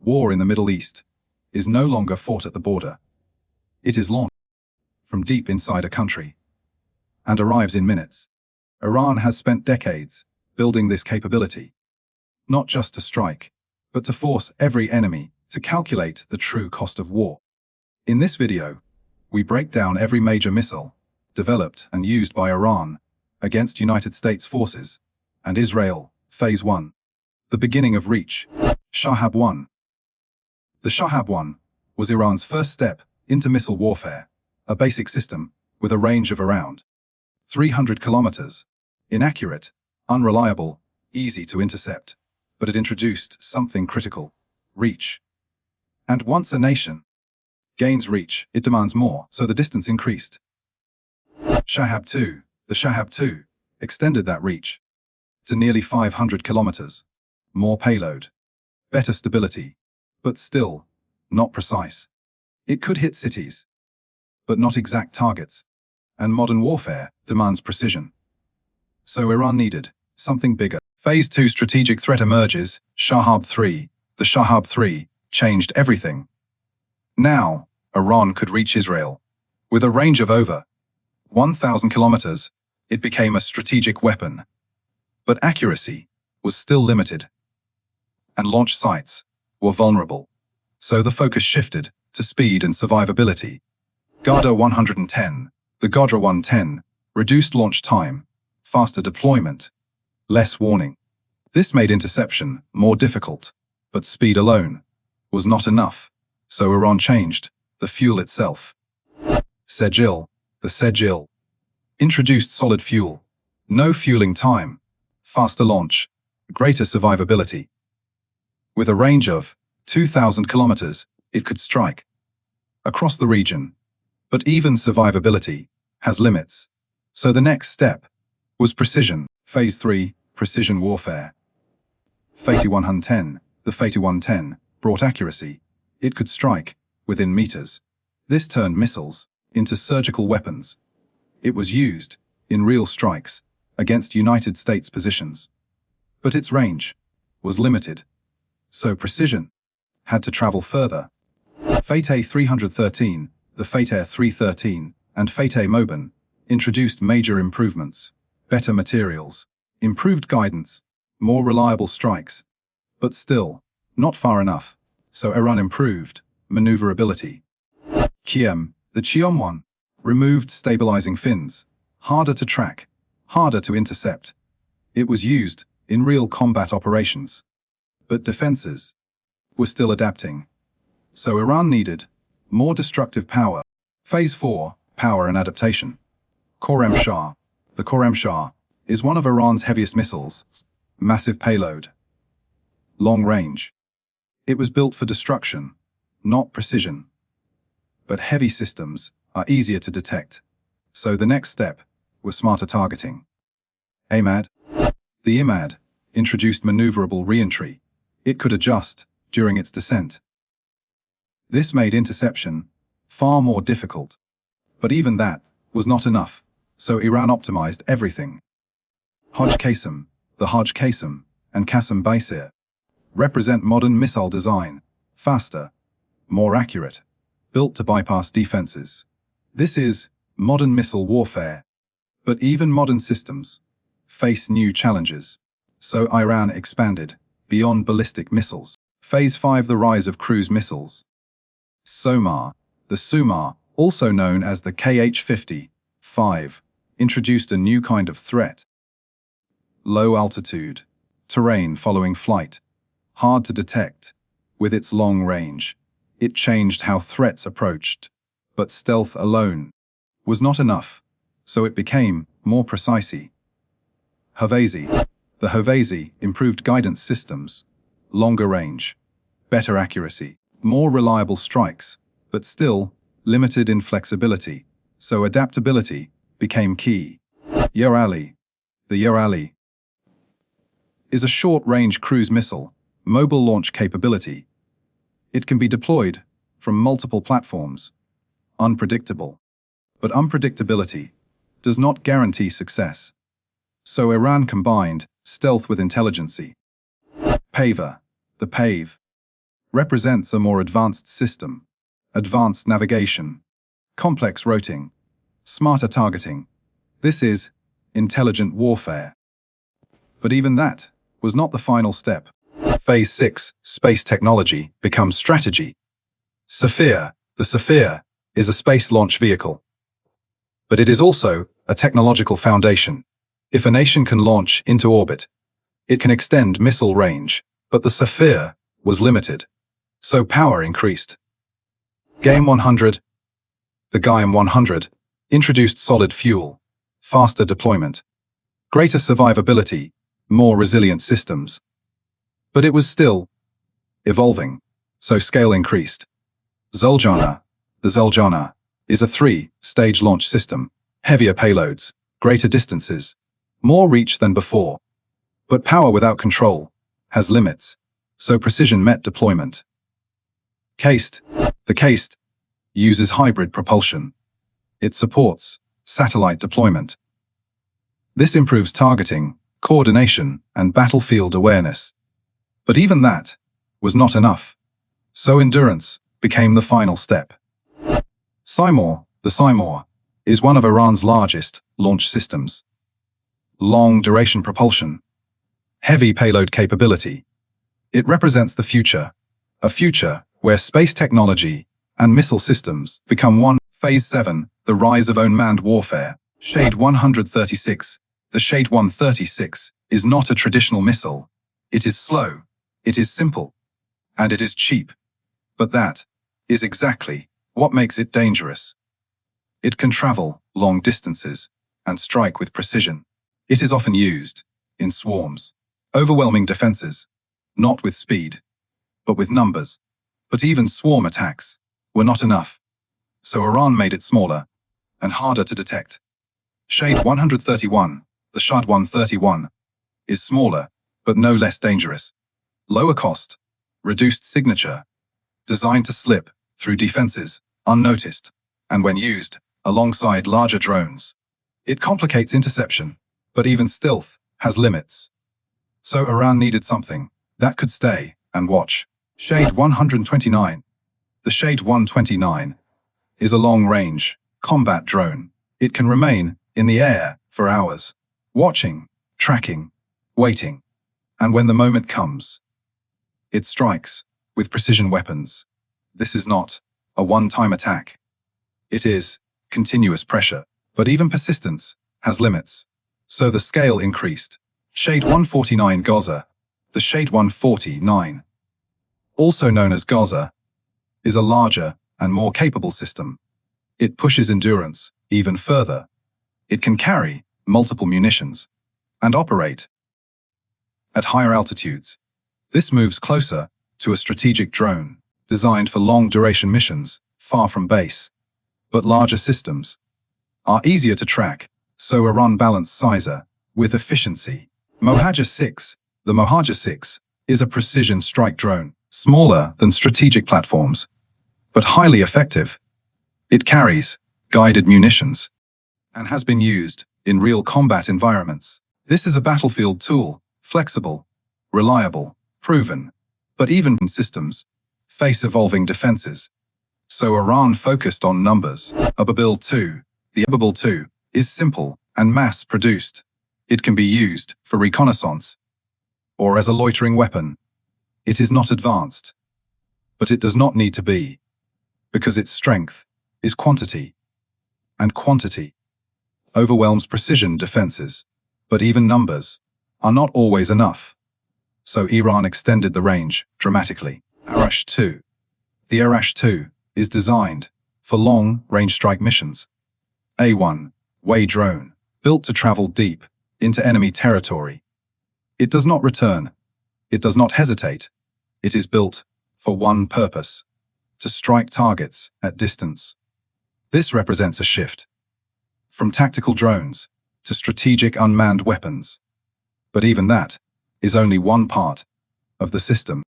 war in the Middle East is no longer fought at the border. It is launched from deep inside a country and arrives in minutes. Iran has spent decades building this capability, not just to strike, but to force every enemy to calculate the true cost of war. In this video, we break down every major missile developed and used by Iran against United States forces and Israel. Phase 1. The beginning of reach. Shahab-1. The Shahab-1 was Iran's first step into missile warfare, a basic system with a range of around 300 kilometers. Inaccurate, unreliable, easy to intercept, but it introduced something critical: reach. And once a nation gains reach, it demands more, so the distance increased. Shahab-2. The Shahab-2 extended that reach to nearly 500 kilometers. More payload, better stability, but still not precise. It could hit cities, but not exact targets, and modern warfare demands precision. So Iran needed something bigger. Phase 2 strategic threat emerges. Shahab-3. The Shahab-3 changed everything. Now, Iran could reach Israel. With a range of over 1,000 kilometers, it became a strategic weapon. But accuracy was still limited, and launch sites were vulnerable. So the focus shifted to speed and survivability. Ghadr 110. The Ghadr 110 reduced launch time, faster deployment, less warning. This made interception more difficult, but speed alone was not enough, so Iran changed the fuel itself. Sejil. The Sejil introduced solid fuel, no fueling time, faster launch, greater survivability. With a range of 2,000 kilometers, it could strike across the region, but even survivability has limits. So the next step was precision. Phase 3, precision warfare. Fateh 110. The Fateh 110 brought accuracy. It could strike within meters. This turned missiles into surgical weapons. It was used in real strikes against United States positions. But its range was limited, so precision had to travel further. Fateh 313, the Fateh 313, and Fateh Moben introduced major improvements: better materials, improved guidance, more reliable strikes. But still, not far enough, so Iran improved maneuverability. Qiyam. The Qiyam-1 removed stabilizing fins, harder to track, harder to intercept. It was used in real combat operations, but defenses were still adapting. So Iran needed more destructive power. Phase 4, power and adaptation. Khorram Shah. The Khorram Shah is one of Iran's heaviest missiles. Massive payload, long range. It was built for destruction, not precision. But heavy systems are easier to detect, so the next step was smarter targeting. Emad. The Emad introduced maneuverable re-entry. It could adjust during its descent. This made interception far more difficult, but even that was not enough, so Iran optimized everything. Hajj Qasem. The Hajj Qasem and Qasem Basir represent modern missile design, faster, more accurate, built to bypass defenses. This is modern missile warfare. But even modern systems face new challenges. So Iran expanded beyond ballistic missiles. Phase 5, the rise of cruise missiles. SOMAR. The SOMAR, also known as the KH-50-5, introduced a new kind of threat. Low altitude, terrain following flight, hard to detect. With its long range, it changed how threats approached, but stealth alone was not enough, so it became more precise. Hawazih. The Hawazih improved guidance systems, longer range, better accuracy, more reliable strikes, but still limited in flexibility, so adaptability became key. Yarali. The Yarali is a short-range cruise missile, mobile launch capability. It can be deployed from multiple platforms. Unpredictable. But unpredictability does not guarantee success. So Iran combined stealth with intelligence. Paver. The PAVE represents a more advanced system, advanced navigation, complex routing, smarter targeting. This is intelligent warfare. But even that was not the final step. Phase 6, space technology, becomes strategy. Sapphire. The Sapphire is a space launch vehicle. But it is also a technological foundation. If a nation can launch into orbit, it can extend missile range, but the Sapphire was limited, so power increased. Game 100. The Gaim 100 introduced solid fuel, faster deployment, greater survivability, more resilient systems. But it was still evolving, so scale increased. Zolfaghar. The Zolfaghar is a 3-stage launch system, heavier payloads, greater distances, more reach than before. But power without control has limits, so precision met deployment. Cased. The Cased uses hybrid propulsion. It supports satellite deployment. This improves targeting, coordination, and battlefield awareness. But even that was not enough, so endurance became the final step. Kheibar. The Kheibar is one of Iran's largest launch systems. Long-duration propulsion, heavy payload capability. It represents the future, a future where space technology and missile systems become one. Phase 7, the rise of unmanned warfare. Shade 136. The Shade 136 is not a traditional missile. It is slow, it is simple, and it is cheap. But that is exactly what makes it dangerous. It can travel long distances and strike with precision. It is often used in swarms, overwhelming defenses, not with speed, but with numbers. But even swarm attacks were not enough, so Iran made it smaller and harder to detect. Shade 131, the Shad 131, is smaller, but no less dangerous. Lower cost, reduced signature, designed to slip through defenses unnoticed, and when used alongside larger drones, it complicates interception, but even stealth has limits. So Iran needed something that could stay and watch. Shade 129. The Shade 129 is a long-range combat drone. It can remain in the air for hours, watching, tracking, waiting, and when the moment comes, it strikes with precision weapons. This is not a one-time attack. It is continuous pressure, but even persistence has limits. So the scale increased. Shade 149 Ghadr. The Shade 149, also known as Ghadr, is a larger and more capable system. It pushes endurance even further. It can carry multiple munitions and operate at higher altitudes. This moves closer to a strategic drone designed for long-duration missions far from base. But larger systems are easier to track, so Iran balanced size with efficiency. Mohajer 6. The Mohajer 6 is a precision strike drone, smaller than strategic platforms, but highly effective. It carries guided munitions and has been used in real combat environments. This is a battlefield tool, flexible, reliable, proven, but even systems face evolving defenses. So Iran focused on numbers. Ababil 2. The Ababil 2 is simple and mass-produced. It can be used for reconnaissance or as a loitering weapon. It is not advanced, but it does not need to be, because its strength is quantity, and quantity overwhelms precision defenses. But even numbers are not always enough, so Iran extended the range dramatically. Arash 2. The Arash 2 is designed for long-range strike missions. A1 way drone, built to travel deep into enemy territory. It does not return. It does not hesitate. It is built for one purpose: to strike targets at distance. This represents a shift from tactical drones to strategic unmanned weapons. But even that is only one part of the system.